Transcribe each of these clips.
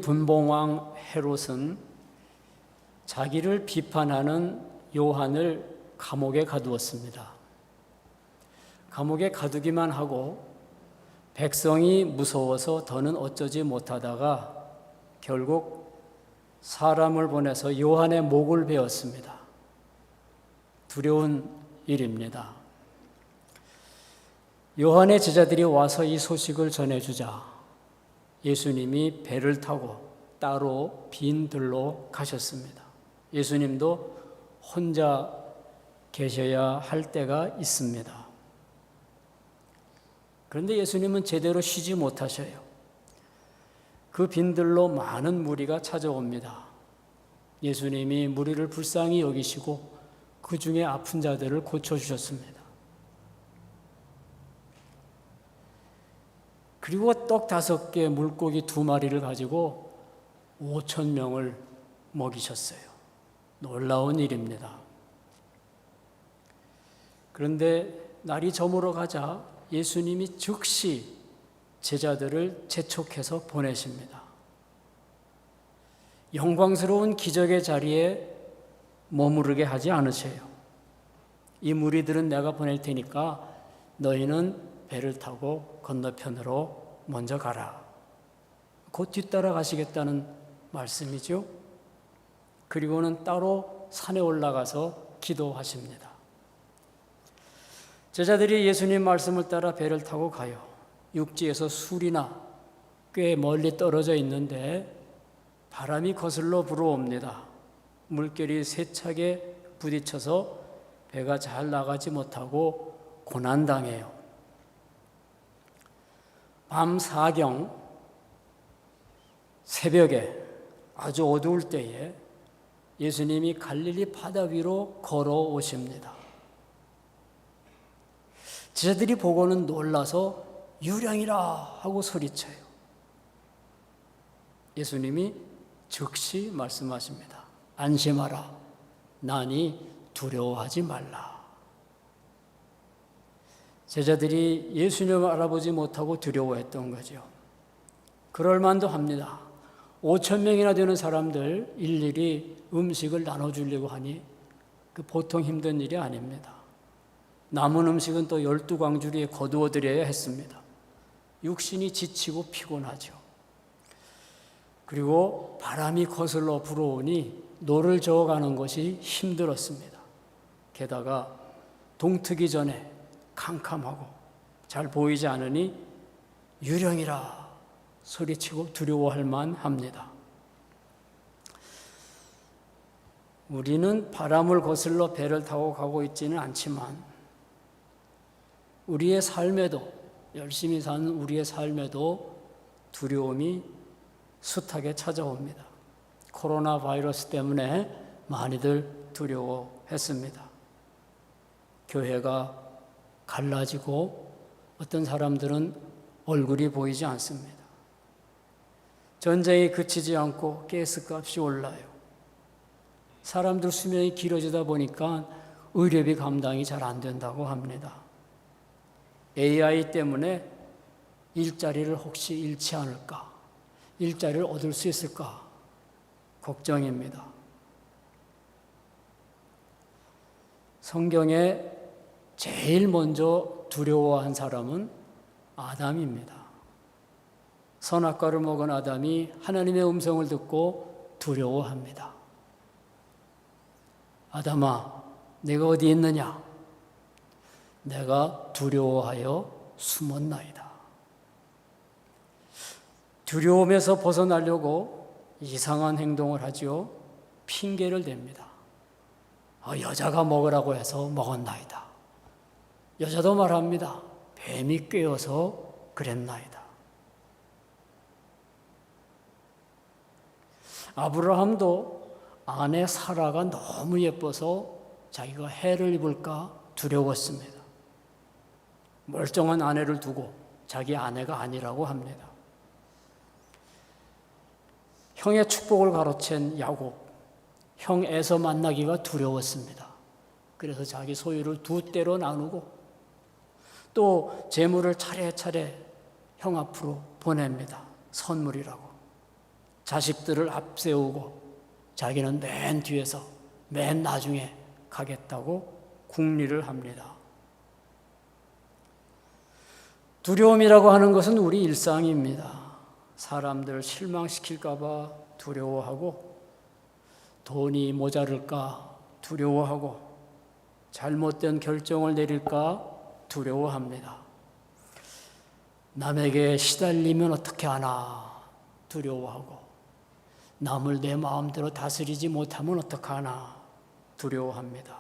분봉왕 헤롯은 자기를 비판하는 요한을 감옥에 가두었습니다. 감옥에 가두기만 하고 백성이 무서워서 더는 어쩌지 못하다가 결국 사람을 보내서 요한의 목을 베었습니다. 두려운 일입니다. 요한의 제자들이 와서 이 소식을 전해주자 예수님이 배를 타고 따로 빈 들로 가셨습니다. 예수님도 혼자 계셔야 할 때가 있습니다. 그런데 예수님은 제대로 쉬지 못하셔요. 그 빈들로 많은 무리가 찾아옵니다. 예수님이 무리를 불쌍히 여기시고 그 중에 아픈 자들을 고쳐주셨습니다. 그리고 떡 5개, 물고기 2마리를 가지고 5,000명을 먹이셨어요. 놀라운 일입니다. 그런데 날이 저물어 가자 예수님이 즉시 제자들을 재촉해서 보내십니다. 영광스러운 기적의 자리에 머무르게 하지 않으세요. 이 무리들은 내가 보낼 테니까 너희는 배를 타고 건너편으로 먼저 가라. 곧 뒤따라 가시겠다는 말씀이죠. 그리고는 따로 산에 올라가서 기도하십니다. 제자들이 예수님 말씀을 따라 배를 타고 가요. 육지에서 술이나 꽤 멀리 떨어져 있는데 바람이 거슬러 불어옵니다. 물결이 세차게 부딪혀서 배가 잘 나가지 못하고 고난당해요. 밤 사경 새벽에 아주 어두울 때에 예수님이 갈릴리 바다 위로 걸어오십니다. 제자들이 보고는 놀라서 유령이라 하고 소리쳐요. 예수님이 즉시 말씀하십니다. 안심하라. 나니 두려워하지 말라. 제자들이 예수님을 알아보지 못하고 두려워했던 거죠. 그럴 만도 합니다. 5,000명이나 되는 사람들 일일이 음식을 나눠주려고 하니 그 보통 힘든 일이 아닙니다. 남은 음식은 또 12광주리에 거두어 드려야 했습니다. 육신이 지치고 피곤하죠. 그리고 바람이 거슬러 불어오니 노를 저어가는 것이 힘들었습니다. 게다가 동트기 전에 캄캄하고 잘 보이지 않으니 유령이라 소리치고 두려워할 만합니다. 우리는 바람을 거슬러 배를 타고 가고 있지는 않지만 우리의 삶에도, 열심히 사는 우리의 삶에도 두려움이 숱하게 찾아옵니다. 코로나 바이러스 때문에 많이들 두려워했습니다. 교회가 갈라지고 어떤 사람들은 얼굴이 보이지 않습니다. 전쟁이 그치지 않고 가스값이 올라요. 사람들 수명이 길어지다 보니까 의료비 감당이 잘 안 된다고 합니다. AI 때문에 일자리를 혹시 잃지 않을까? 일자리를 얻을 수 있을까? 걱정입니다. 성경에 제일 먼저 두려워한 사람은 아담입니다. 선악과를 먹은 아담이 하나님의 음성을 듣고 두려워합니다. 아담아, 내가 어디 있느냐? 내가 두려워하여 숨었나이다. 두려움에서 벗어나려고 이상한 행동을 하지요. 핑계를 댑니다. 여자가 먹으라고 해서 먹었나이다. 여자도 말합니다. 뱀이 꿰어서 그랬나이다. 아브라함도 아내 사라가 너무 예뻐서 자기가 해를 입을까 두려웠습니다. 멀쩡한 아내를 두고 자기 아내가 아니라고 합니다. 형의 축복을 가로챈 야곱, 형 에서 만나기가 두려웠습니다. 그래서 자기 소유를 2대로 나누고 또 재물을 차례차례 형 앞으로 보냅니다. 선물이라고. 자식들을 앞세우고 자기는 맨 뒤에서 맨 나중에 가겠다고 궁리를 합니다. 두려움이라고 하는 것은 우리 일상입니다. 사람들 실망시킬까 봐 두려워하고, 돈이 모자랄까 두려워하고, 잘못된 결정을 내릴까 두려워합니다. 남에게 시달리면 어떻게 하나 두려워하고, 남을 내 마음대로 다스리지 못하면 어떡하나 두려워합니다.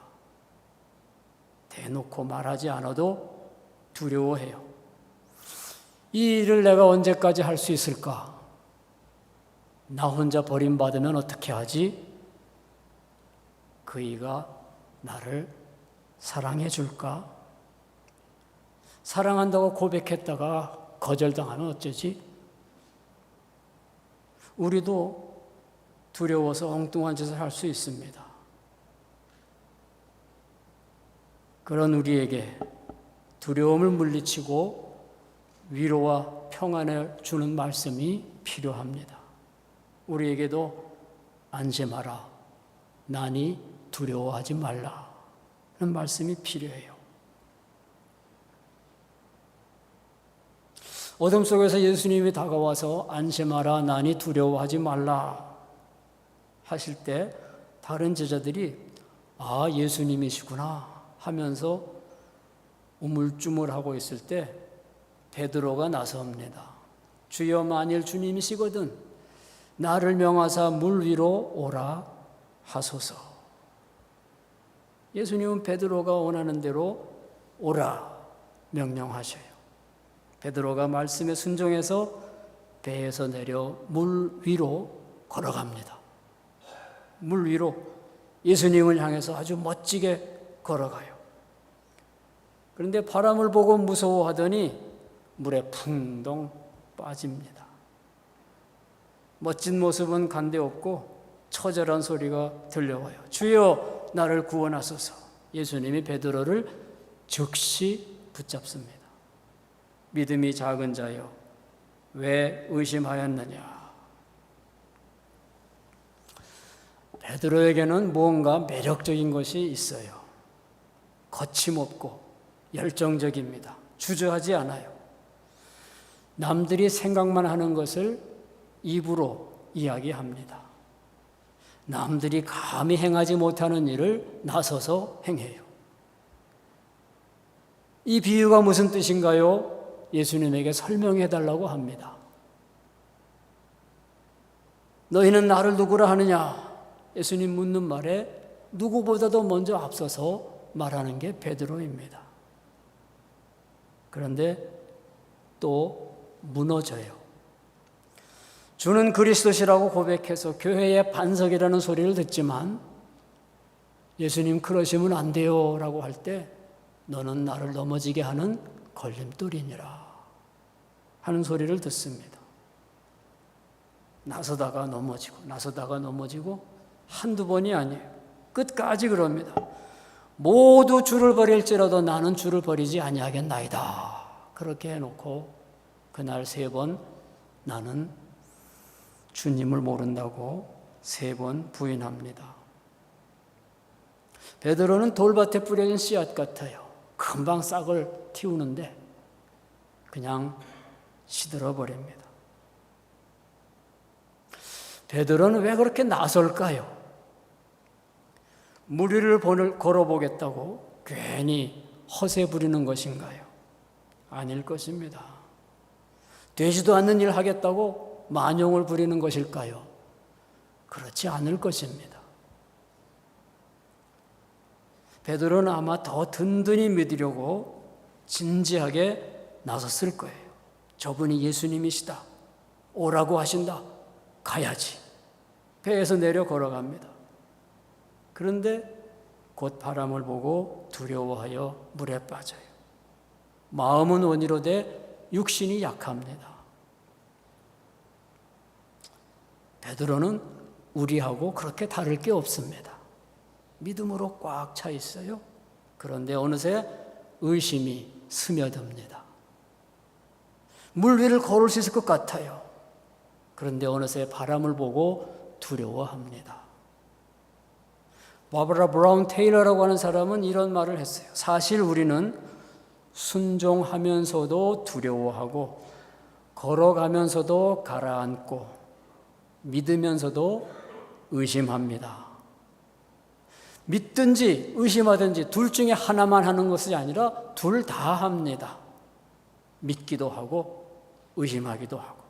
대놓고 말하지 않아도 두려워해요. 이 일을 내가 언제까지 할 수 있을까? 나 혼자 버림받으면 어떻게 하지? 그이가 나를 사랑해 줄까? 사랑한다고 고백했다가 거절당하면 어쩌지? 우리도 두려워서 엉뚱한 짓을 할 수 있습니다. 그런 우리에게 두려움을 물리치고 위로와 평안을 주는 말씀이 필요합니다. 우리에게도 안심하라, 나니 두려워하지 말라 하는 말씀이 필요해요. 어둠 속에서 예수님이 다가와서 안심하라, 나니 두려워하지 말라 하실 때 다른 제자들이 아, 예수님이시구나 하면서 우물쭈물하고 있을 때 베드로가 나섭니다. 주여, 만일 주님이시거든 나를 명하사 물 위로 오라 하소서. 예수님은 베드로가 원하는 대로 오라 명령하셔요. 베드로가 말씀에 순종해서 배에서 내려 물 위로 걸어갑니다. 물 위로 예수님을 향해서 아주 멋지게 걸어가요. 그런데 바람을 보고 무서워하더니 물에 풍덩 빠집니다. 멋진 모습은 간데 없고 처절한 소리가 들려와요. 주여, 나를 구원하소서. 예수님이 베드로를 즉시 붙잡습니다. 믿음이 작은 자여, 왜 의심하였느냐? 베드로에게는 무언가 매력적인 것이 있어요. 거침없고 열정적입니다. 주저하지 않아요. 남들이 생각만 하는 것을 입으로 이야기합니다. 남들이 감히 행하지 못하는 일을 나서서 행해요. 이 비유가 무슨 뜻인가요? 예수님에게 설명해 달라고 합니다. 너희는 나를 누구라 하느냐? 예수님 묻는 말에 누구보다도 먼저 앞서서 말하는 게 베드로입니다. 그런데 또 무너져요. 주는 그리스도시라고 고백해서 교회의 반석이라는 소리를 듣지만 예수님 그러시면 안 돼요 라고 할 때 너는 나를 넘어지게 하는 걸림돌이니라 하는 소리를 듣습니다. 나서다가 넘어지고 한두 번이 아니에요. 끝까지 그럽니다. 모두 주를 버릴지라도 나는 주를 버리지 아니하겠나이다. 그렇게 해놓고 그날 3번 나는 주님을 모른다고 3번 부인합니다. 베드로는 돌밭에 뿌려진 씨앗 같아요. 금방 싹을 틔우는데 그냥 시들어 버립니다. 베드로는 왜 그렇게 나설까요? 물 위를 걸어보겠다고 괜히 허세 부리는 것인가요? 아닐 것입니다. 되지도 않는 일 하겠다고 만용을 부리는 것일까요? 그렇지 않을 것입니다. 베드로는 아마 더 든든히 믿으려고 진지하게 나섰을 거예요. 저분이 예수님이시다. 오라고 하신다. 가야지. 배에서 내려 걸어갑니다. 그런데 곧 바람을 보고 두려워하여 물에 빠져요. 마음은 원이로되 육신이 약합니다. 베드로는 우리하고 그렇게 다를 게 없습니다. 믿음으로 꽉 차 있어요. 그런데 어느새 의심이 스며듭니다. 물 위를 걸을 수 있을 것 같아요. 그런데 어느새 바람을 보고 두려워합니다. 바브라 브라운 테일러라고 하는 사람은 이런 말을 했어요. 사실 우리는 순종하면서도 두려워하고 걸어가면서도 가라앉고 믿으면서도 의심합니다. 믿든지 의심하든지 둘 중에 하나만 하는 것이 아니라 둘 다 합니다. 믿기도 하고 의심하기도 하고.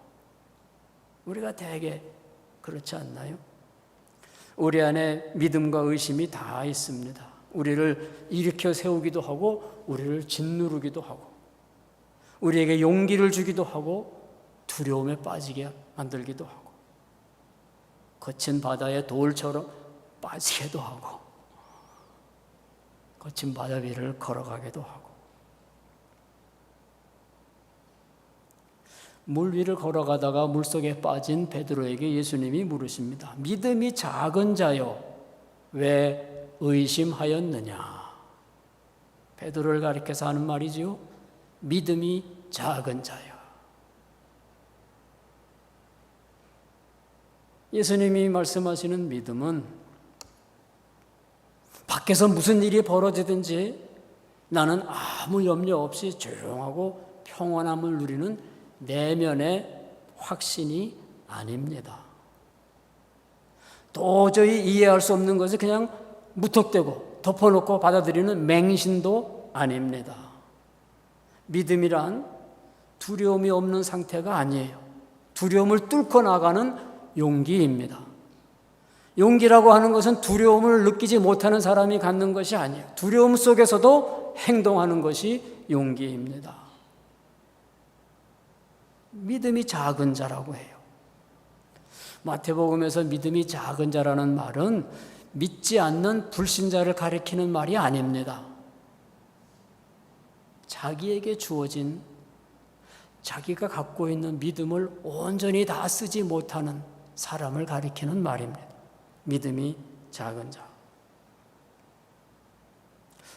우리가 대개 그렇지 않나요? 우리 안에 믿음과 의심이 다 있습니다. 우리를 일으켜 세우기도 하고 우리를 짓누르기도 하고 우리에게 용기를 주기도 하고 두려움에 빠지게 만들기도 하고 거친 바다의 돌처럼 빠지게도 하고 거친 바다 위를 걸어가기도 하고 물 위를 걸어가다가 물속에 빠진 베드로에게 예수님이 물으십니다. 믿음이 작은 자여 왜 의심하였느냐? 베드로를 가리켜서 하는 말이지요. 믿음이 작은 자여. 예수님이 말씀하시는 믿음은 밖에서 무슨 일이 벌어지든지 나는 아무 염려 없이 조용하고 평안함을 누리는 내면의 확신이 아닙니다. 도저히 이해할 수 없는 것을 그냥 무턱대고 덮어놓고 받아들이는 맹신도 아닙니다. 믿음이란 두려움이 없는 상태가 아니에요. 두려움을 뚫고 나가는 용기입니다. 용기라고 하는 것은 두려움을 느끼지 못하는 사람이 갖는 것이 아니에요. 두려움 속에서도 행동하는 것이 용기입니다. 믿음이 작은 자라고 해요. 마태복음에서 믿음이 작은 자라는 말은 믿지 않는 불신자를 가리키는 말이 아닙니다. 자기에게 주어진 자기가 갖고 있는 믿음을 온전히 다 쓰지 못하는 사람을 가리키는 말입니다. 믿음이 작은 자.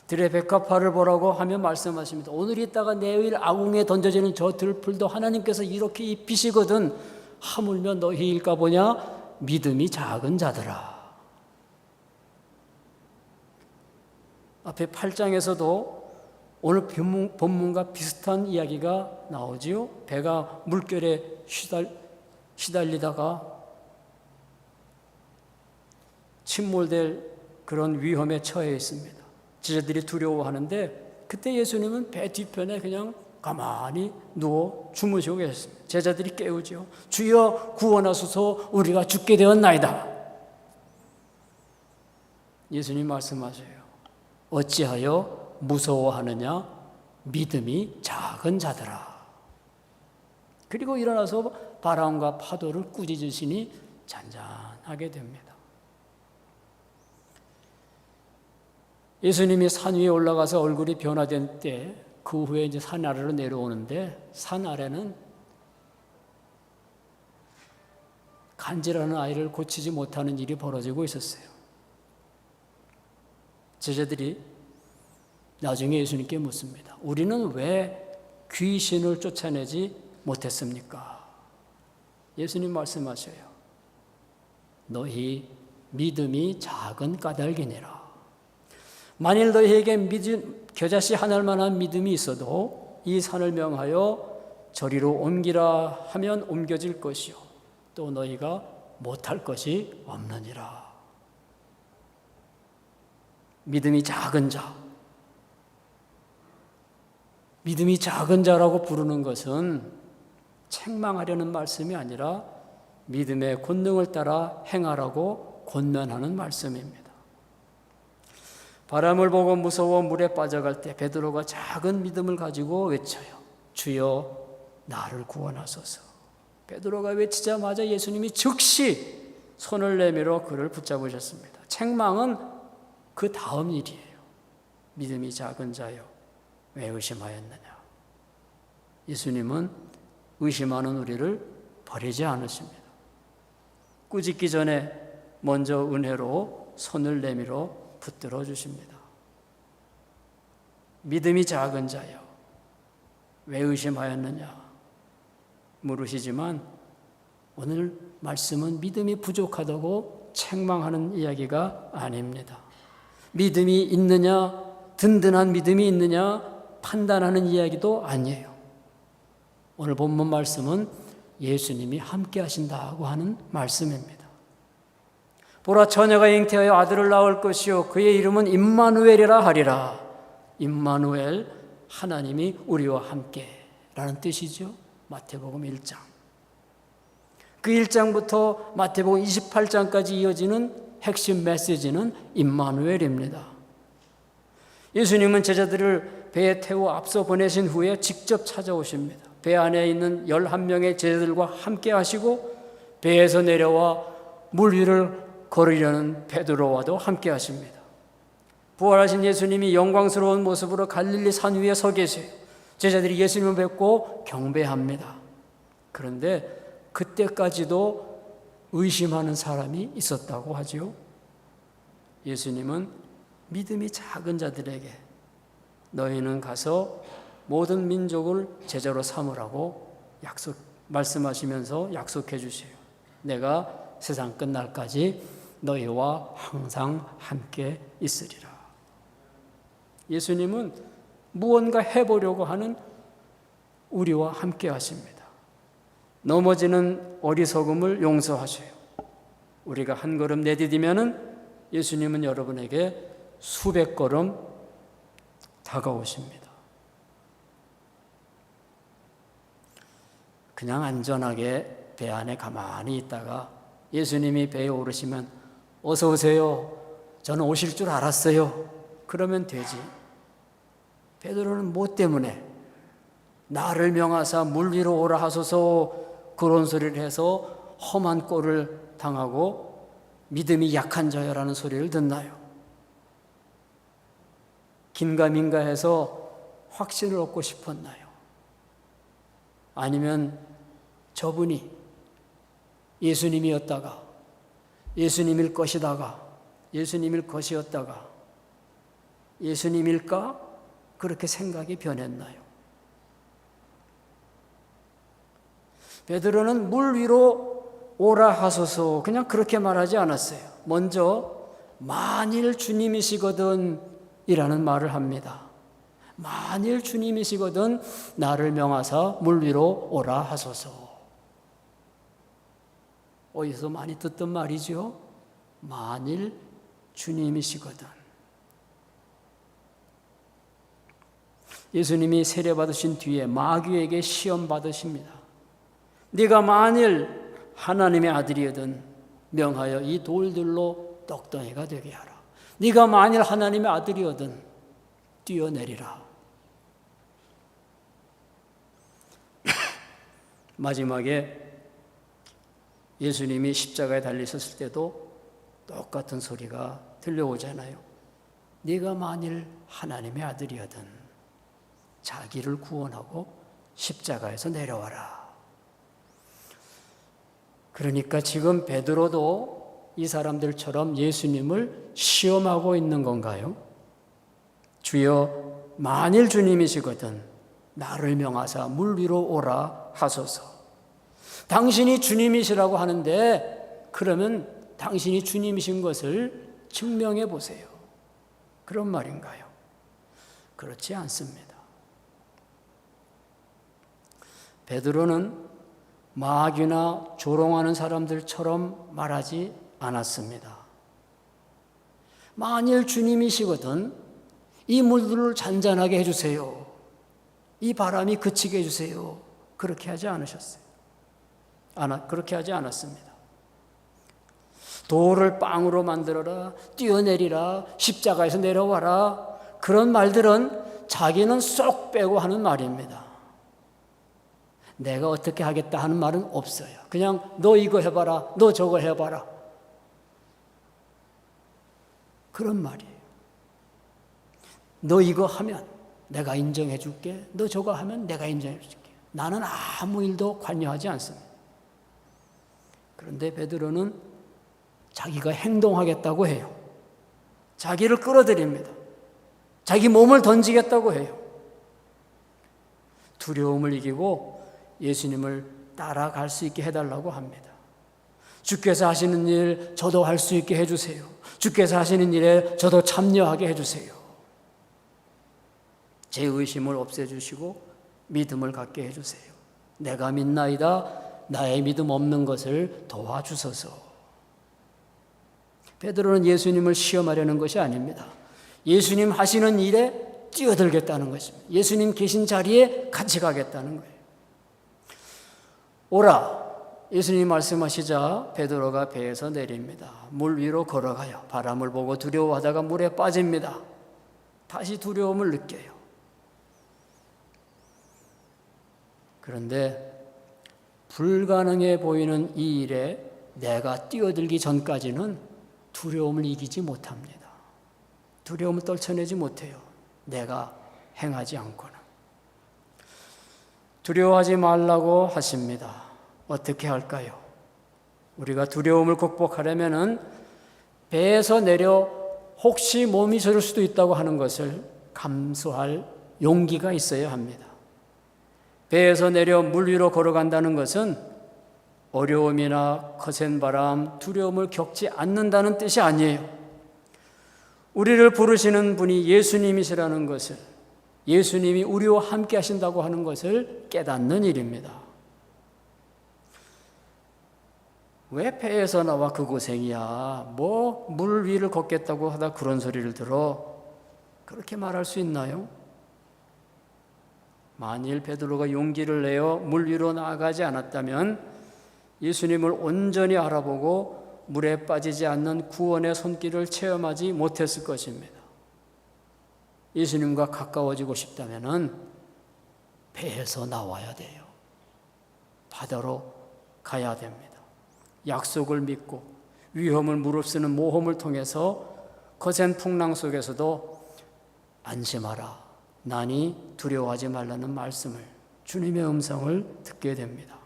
들의 백합화를 보라고 하며 말씀하십니다. 오늘 있다가 내일 아궁에 던져지는 저 들풀도 하나님께서 이렇게 입히시거든 하물며 너희일까 보냐? 믿음이 작은 자들아. 앞에 8장에서도 오늘 본문과 비슷한 이야기가 나오지요. 배가 물결에 시달리다가 침몰될 그런 위험에 처해 있습니다. 제자들이 두려워하는데 그때 예수님은 배 뒤편에 그냥 가만히 누워 주무시고 계셨습니다. 제자들이 깨우죠. 주여 구원하소서 우리가 죽게 되었나이다. 예수님 말씀하세요. 어찌하여 무서워하느냐? 믿음이 작은 자들아. 그리고 일어나서 바람과 파도를 꾸짖으시니 잔잔하게 됩니다. 예수님이 산 위에 올라가서 얼굴이 변화된 때 그 후에 이제 산 아래로 내려오는데 산 아래는 간질하는 아이를 고치지 못하는 일이 벌어지고 있었어요. 제자들이 나중에 예수님께 묻습니다. 우리는 왜 귀신을 쫓아내지 못했습니까? 예수님 말씀하셔요. 너희 믿음이 작은 까닭이니라. 만일 너희에게 겨자씨 하나만한 믿음이 있어도 이 산을 명하여 저리로 옮기라 하면 옮겨질 것이요 또 너희가 못할 것이 없느니라. 믿음이 작은 자. 믿음이 작은 자라고 부르는 것은 책망하려는 말씀이 아니라 믿음의 권능을 따라 행하라고 권면하는 말씀입니다. 바람을 보고 무서워 물에 빠져갈 때 베드로가 작은 믿음을 가지고 외쳐요. 주여 나를 구원하소서. 베드로가 외치자마자 예수님이 즉시 손을 내밀어 그를 붙잡으셨습니다. 책망은 그 다음 일이에요. 믿음이 작은 자여 왜 의심하였느냐. 예수님은 의심하는 우리를 버리지 않으십니다. 꾸짖기 전에 먼저 은혜로 손을 내밀어 붙들어 주십니다. 믿음이 작은 자여 왜 의심하였느냐 물으시지만 오늘 말씀은 믿음이 부족하다고 책망하는 이야기가 아닙니다. 믿음이 있느냐, 든든한 믿음이 있느냐 판단하는 이야기도 아니에요. 오늘 본문 말씀은 예수님이 함께 하신다고 하는 말씀입니다. 보라, 처녀가 잉태하여 아들을 낳을 것이요 그의 이름은 임마누엘이라 하리라. 임마누엘, 하나님이 우리와 함께라는 뜻이죠. 마태복음 1장. 그 1장부터 마태복음 28장까지 이어지는 핵심 메시지는 임마누엘입니다. 예수님은 제자들을 배에 태워 앞서 보내신 후에 직접 찾아오십니다. 배 안에 있는 11명의 제자들과 함께 하시고 배에서 내려와 물 위를 걸으려는 베드로와도 함께 하십니다. 부활하신 예수님이 영광스러운 모습으로 갈릴리 산 위에 서 계세요. 제자들이 예수님을 뵙고 경배합니다. 그런데 그때까지도 의심하는 사람이 있었다고 하죠. 예수님은 믿음이 작은 자들에게 너희는 가서 모든 민족을 제자로 삼으라고 말씀하시면서 약속해 주세요. 내가 세상 끝날까지 너희와 항상 함께 있으리라. 예수님은 무언가 해보려고 하는 우리와 함께 하십니다. 넘어지는 어리석음을 용서하셔요. 우리가 한 걸음 내디디면은 예수님은 여러분에게 수백 걸음 다가오십니다. 그냥 안전하게 배 안에 가만히 있다가 예수님이 배에 오르시면 어서 오세요. 저는 오실 줄 알았어요. 그러면 되지. 베드로는 뭐 때문에 나를 명하사 물 위로 오라 하소서 그런 소리를 해서 험한 꼴을 당하고 믿음이 약한 자여라는 소리를 듣나요? 긴가민가 해서 확신을 얻고 싶었나요? 아니면 저분이 예수님이었다가 예수님일 것이다가 예수님일 것이었다가 예수님일까? 그렇게 생각이 변했나요? 베드로는 물 위로 오라 하소서 그냥 그렇게 말하지 않았어요. 먼저 만일 주님이시거든 이라는 말을 합니다. 만일 주님이시거든 나를 명하사 물 위로 오라 하소서. 어디서 많이 듣던 말이죠. 만일 주님이시거든. 예수님이 세례받으신 뒤에 마귀에게 시험 받으십니다. 네가 만일 하나님의 아들이거든 명하여 이 돌들로 떡덩이가 되게 하라. 네가 만일 하나님의 아들이거든 뛰어내리라. 마지막에 예수님이 십자가에 달리셨을 때도 똑같은 소리가 들려오잖아요. 네가 만일 하나님의 아들이거든 자기를 구원하고 십자가에서 내려와라. 그러니까 지금 베드로도 이 사람들처럼 예수님을 시험하고 있는 건가요? 주여 만일 주님이시거든 나를 명하사 물 위로 오라 하소서. 당신이 주님이시라고 하는데 그러면 당신이 주님이신 것을 증명해 보세요. 그런 말인가요? 그렇지 않습니다. 베드로는 마귀나 조롱하는 사람들처럼 말하지 않았습니다. 만일 주님이시거든 이 물들을 잔잔하게 해주세요. 이 바람이 그치게 해주세요. 그렇게 하지 않으셨어요. 그렇게 하지 않았습니다. 돌을 빵으로 만들어라, 뛰어내리라, 십자가에서 내려와라. 그런 말들은 자기는 쏙 빼고 하는 말입니다. 내가 어떻게 하겠다 하는 말은 없어요. 그냥 너 이거 해봐라, 너 저거 해봐라. 그런 말이에요. 너 이거 하면 내가 인정해 줄게. 너 저거 하면 내가 인정해 줄게. 나는 아무 일도 관여하지 않습니다. 그런데 베드로는 자기가 행동하겠다고 해요. 자기를 끌어들입니다. 자기 몸을 던지겠다고 해요. 두려움을 이기고 예수님을 따라갈 수 있게 해달라고 합니다. 주께서 하시는 일 저도 할 수 있게 해주세요. 주께서 하시는 일에 저도 참여하게 해주세요. 제 의심을 없애주시고 믿음을 갖게 해주세요. 내가 믿나이다. 나의 믿음 없는 것을 도와주소서. 베드로는 예수님을 시험하려는 것이 아닙니다. 예수님 하시는 일에 뛰어들겠다는 것입니다. 예수님 계신 자리에 같이 가겠다는 거예요. 오라. 예수님이 말씀하시자 베드로가 배에서 내립니다. 물 위로 걸어가요. 바람을 보고 두려워하다가 물에 빠집니다. 다시 두려움을 느껴요. 그런데 불가능해 보이는 이 일에 내가 뛰어들기 전까지는 두려움을 이기지 못합니다. 두려움을 떨쳐내지 못해요. 내가 행하지 않고는. 두려워하지 말라고 하십니다. 어떻게 할까요? 우리가 두려움을 극복하려면은 배에서 내려 혹시 몸이 저릴 수도 있다고 하는 것을 감수할 용기가 있어야 합니다. 배에서 내려 물 위로 걸어간다는 것은 어려움이나 거센 바람, 두려움을 겪지 않는다는 뜻이 아니에요. 우리를 부르시는 분이 예수님이시라는 것을, 예수님이 우리와 함께 하신다고 하는 것을 깨닫는 일입니다. 왜 배에서 나와 그 고생이야? 뭐 물 위를 걷겠다고 하다 그런 소리를 들어? 그렇게 말할 수 있나요? 만일 베드로가 용기를 내어 물 위로 나아가지 않았다면 예수님을 온전히 알아보고 물에 빠지지 않는 구원의 손길을 체험하지 못했을 것입니다. 예수님과 가까워지고 싶다면 배에서 나와야 돼요. 바다로 가야 됩니다. 약속을 믿고 위험을 무릅쓰는 모험을 통해서 거센 풍랑 속에서도 안심하라, 나니 두려워하지 말라는 말씀을, 주님의 음성을 듣게 됩니다.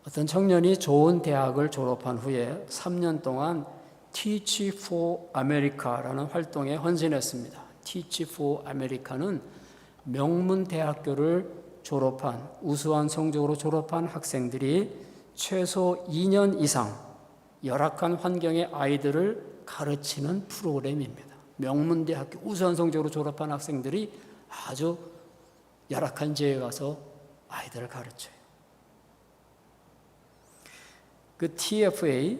어떤 청년이 좋은 대학을 졸업한 후에 3년 동안 Teach for America라는 활동에 헌신했습니다. Teach for America는 명문대학교를 졸업한, 우수한 성적으로 졸업한 학생들이 최소 2년 이상 열악한 환경의 아이들을 가르치는 프로그램입니다. 명문대학교 우수한 성적으로 졸업한 학생들이 아주 열악한 지역에 가서 아이들을 가르쳐요. 그 TFA,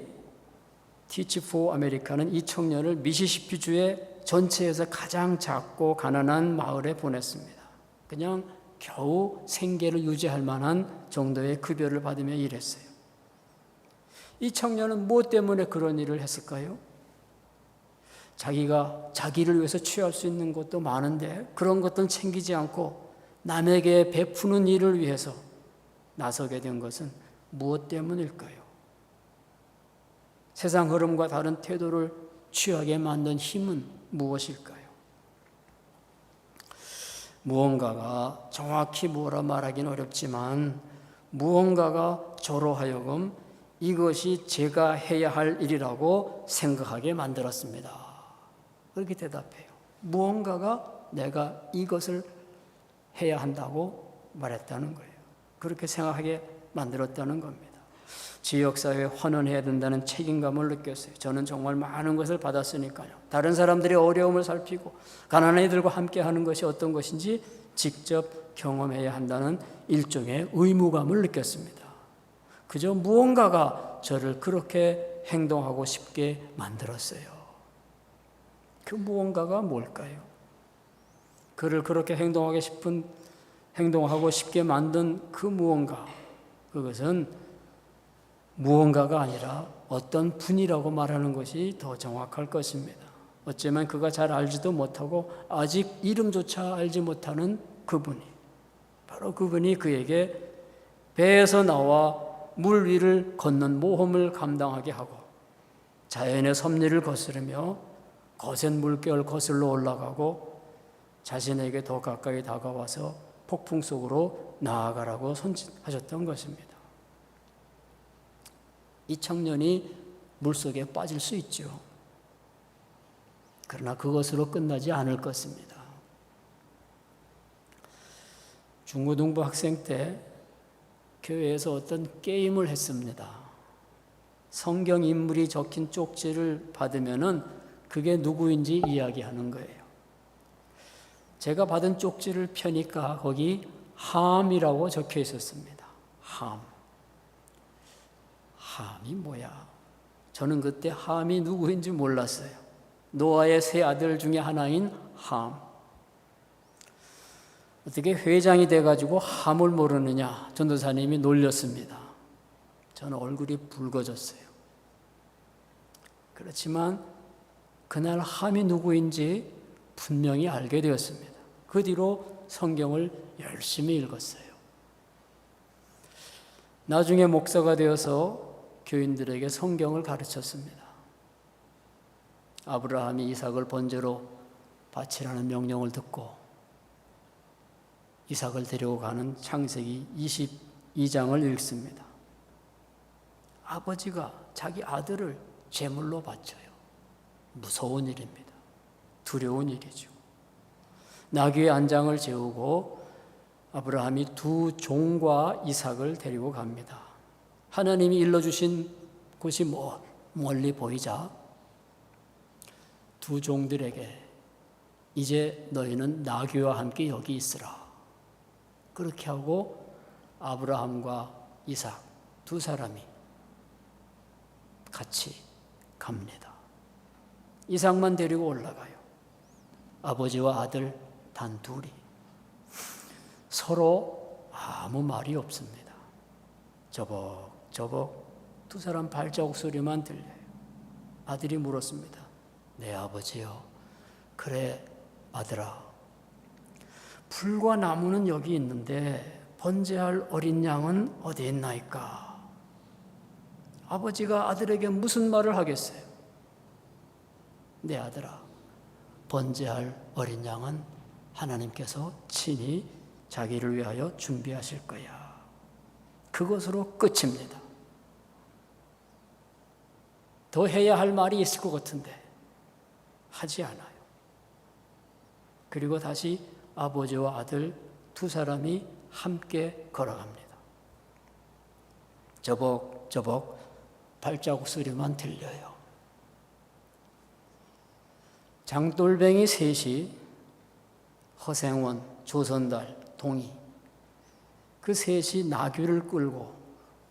Teach for America는 이 청년을 미시시피주의 전체에서 가장 작고 가난한 마을에 보냈습니다. 그냥 겨우 생계를 유지할 만한 정도의 급여를 받으며 일했어요. 이 청년은 무엇 때문에 그런 일을 했을까요? 자기가 자기를 위해서 취할 수 있는 것도 많은데 그런 것들은 챙기지 않고 남에게 베푸는 일을 위해서 나서게 된 것은 무엇 때문일까요? 세상 흐름과 다른 태도를 취하게 만든 힘은 무엇일까요? 무언가가 정확히 뭐라 말하기는 어렵지만 무언가가 저로 하여금 이것이 제가 해야 할 일이라고 생각하게 만들었습니다. 그렇게 대답해요. 무언가가 내가 이것을 해야 한다고 말했다는 거예요. 그렇게 생각하게 만들었다는 겁니다. 지역사회에 환원해야 된다는 책임감을 느꼈어요. 저는 정말 많은 것을 받았으니까요. 다른 사람들의 어려움을 살피고 가난한 이들과 함께 하는 것이 어떤 것인지 직접 경험해야 한다는 일종의 의무감을 느꼈습니다. 그저 무언가가 저를 그렇게 행동하고 싶게 만들었어요. 그 무언가가 뭘까요? 그를 그렇게 행동하고 싶게 만든 그 무언가, 그것은 무언가가 아니라 어떤 분이라고 말하는 것이 더 정확할 것입니다. 어쩌면 그가 잘 알지도 못하고 아직 이름조차 알지 못하는 그분이, 바로 그분이 그에게 배에서 나와 물 위를 걷는 모험을 감당하게 하고 자연의 섭리를 거스르며 거센 물결을 거슬러 올라가고 자신에게 더 가까이 다가와서 폭풍 속으로 나아가라고 선지하셨던 것입니다. 이 청년이 물속에 빠질 수 있죠. 그러나 그것으로 끝나지 않을 것입니다. 중고등부 학생 때 교회에서 어떤 게임을 했습니다. 성경 인물이 적힌 쪽지를 받으면은 그게 누구인지 이야기하는 거예요. 제가 받은 쪽지를 펴니까 거기 함이라고 적혀 있었습니다. 함이 뭐야? 저는 그때 함이 누구인지 몰랐어요. 노아의 세 아들 중에 하나인 함. 어떻게 회장이 돼가지고 함을 모르느냐? 전도사님이 놀렸습니다. 저는 얼굴이 붉어졌어요. 그렇지만 그날 함이 누구인지 분명히 알게 되었습니다. 그 뒤로 성경을 열심히 읽었어요. 나중에 목사가 되어서 교인들에게 성경을 가르쳤습니다. 아브라함이 이삭을 번제로 바치라는 명령을 듣고 이삭을 데리고 가는 창세기 22장을 읽습니다. 아버지가 자기 아들을 제물로 바쳐요. 무서운 일입니다. 두려운 일이죠. 나귀의 안장을 재우고 아브라함이 두 종과 이삭을 데리고 갑니다. 하나님이 일러주신 곳이 멀리 보이자 두 종들에게 이제 너희는 나귀와 함께 여기 있으라. 그렇게 하고 아브라함과 이삭 두 사람이 같이 갑니다. 이삭만 데리고 올라가요. 아버지와 아들 단 둘이. 서로 아무 말이 없습니다. 저벅저벅 두 사람 발자국 소리만 들려요. 아들이 물었습니다. 네, 아버지요. 그래, 아들아. 풀과 나무는 여기 있는데 번제할 어린 양은 어디 있나이까? 아버지가 아들에게 무슨 말을 하겠어요? 네, 아들아. 번제할 어린 양은 하나님께서 친히 자기를 위하여 준비하실 거야. 그것으로 끝입니다. 더 해야 할 말이 있을 것 같은데 하지 않아요. 그리고 다시 아버지와 아들 두 사람이 함께 걸어갑니다. 저벅저벅 발자국 소리만 들려요. 장돌뱅이 셋이 허생원, 조선달, 동이 그 셋이 나귀를 끌고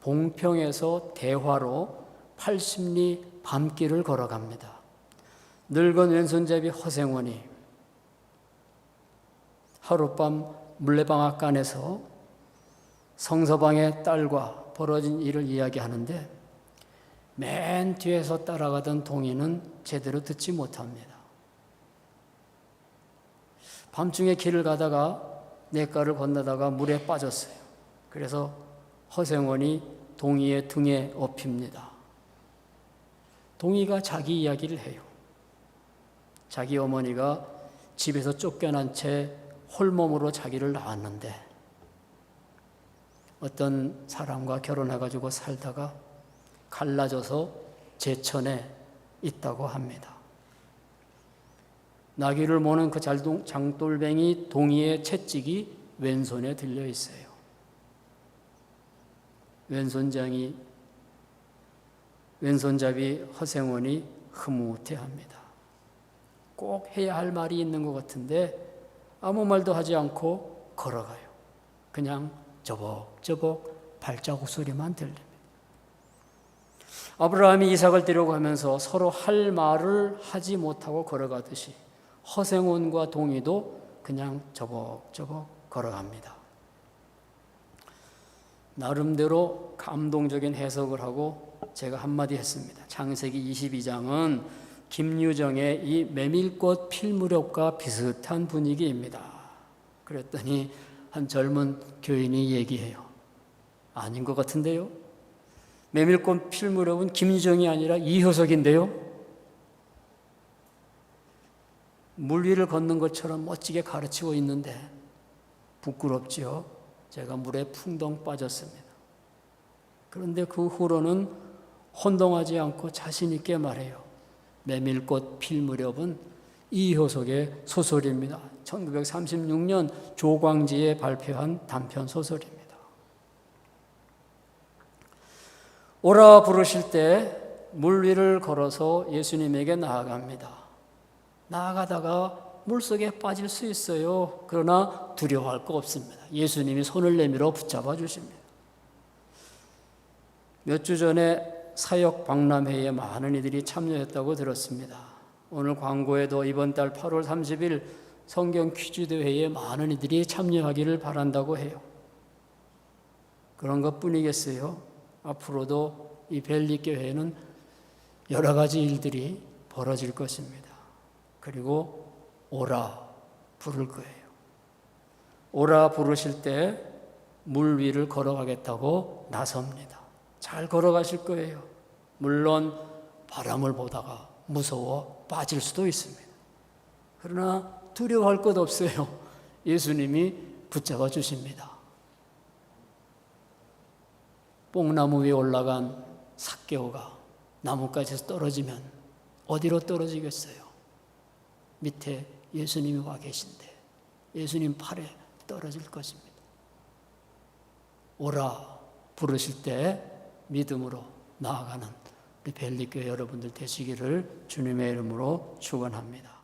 봉평에서 대화로 80리 밤길을 걸어갑니다. 늙은 왼손잡이 허생원이 하룻밤 물레방앗간에서 성서방의 딸과 벌어진 일을 이야기하는데 맨 뒤에서 따라가던 동이는 제대로 듣지 못합니다. 밤중에 길을 가다가 냇가를 건너다가 물에 빠졌어요. 그래서 허생원이 동이의 등에 업힙니다. 동이가 자기 이야기를 해요. 자기 어머니가 집에서 쫓겨난 채 홀몸으로 자기를 낳았는데 어떤 사람과 결혼해가지고 살다가 갈라져서 제천에 있다고 합니다. 나귀를 모는 그 장돌뱅이 동이의 채찍이 왼손에 들려 있어요. 왼손잡이 허생원이 흐뭇해합니다. 꼭 해야 할 말이 있는 것 같은데 아무 말도 하지 않고 걸어가요. 그냥 저벅저벅 발자국 소리만 들립니다. 아브라함이 이삭을 데려가면서 서로 할 말을 하지 못하고 걸어가듯이 허생원과 동이도 그냥 저벅저벅 걸어갑니다. 나름대로 감동적인 해석을 하고 제가 한마디 했습니다. 창세기 22장은 김유정의 이 메밀꽃 필 무렵과 비슷한 분위기입니다. 그랬더니 한 젊은 교인이 얘기해요. 아닌 것 같은데요? 메밀꽃 필 무렵은 김유정이 아니라 이효석인데요? 물 위를 걷는 것처럼 멋지게 가르치고 있는데 부끄럽지요? 제가 물에 풍덩 빠졌습니다. 그런데 그 후로는 혼동하지 않고 자신 있게 말해요. 메밀꽃 필 무렵은 이효석의 소설입니다. 1936년 조광지에 발표한 단편 소설입니다. 오라 부르실 때 물 위를 걸어서 예수님에게 나아갑니다. 나아가다가 물속에 빠질 수 있어요. 그러나 두려워할 거 없습니다. 예수님이 손을 내밀어 붙잡아 주십니다. 몇 주 전에 사역 박람회에 많은 이들이 참여했다고 들었습니다. 오늘 광고에도 이번 달 8월 30일 성경 퀴즈 대회에 많은 이들이 참여하기를 바란다고 해요. 그런 것뿐이겠어요? 앞으로도 이 벨리교회는 여러 가지 일들이 벌어질 것입니다. 그리고 오라 부를 거예요. 오라 부르실 때 물 위를 걸어가겠다고 나섭니다. 잘 걸어가실 거예요. 물론 바람을 보다가 무서워 빠질 수도 있습니다. 그러나 두려워할 것 없어요. 예수님이 붙잡아 주십니다. 뽕나무 위에 올라간 삭개오가 나뭇가지에서 떨어지면 어디로 떨어지겠어요? 밑에 예수님이 와 계신데 예수님 팔에 떨어질 것입니다. 오라 부르실 때 믿음으로 나아가는 우리 벨리교회 여러분들 되시기를 주님의 이름으로 축원합니다.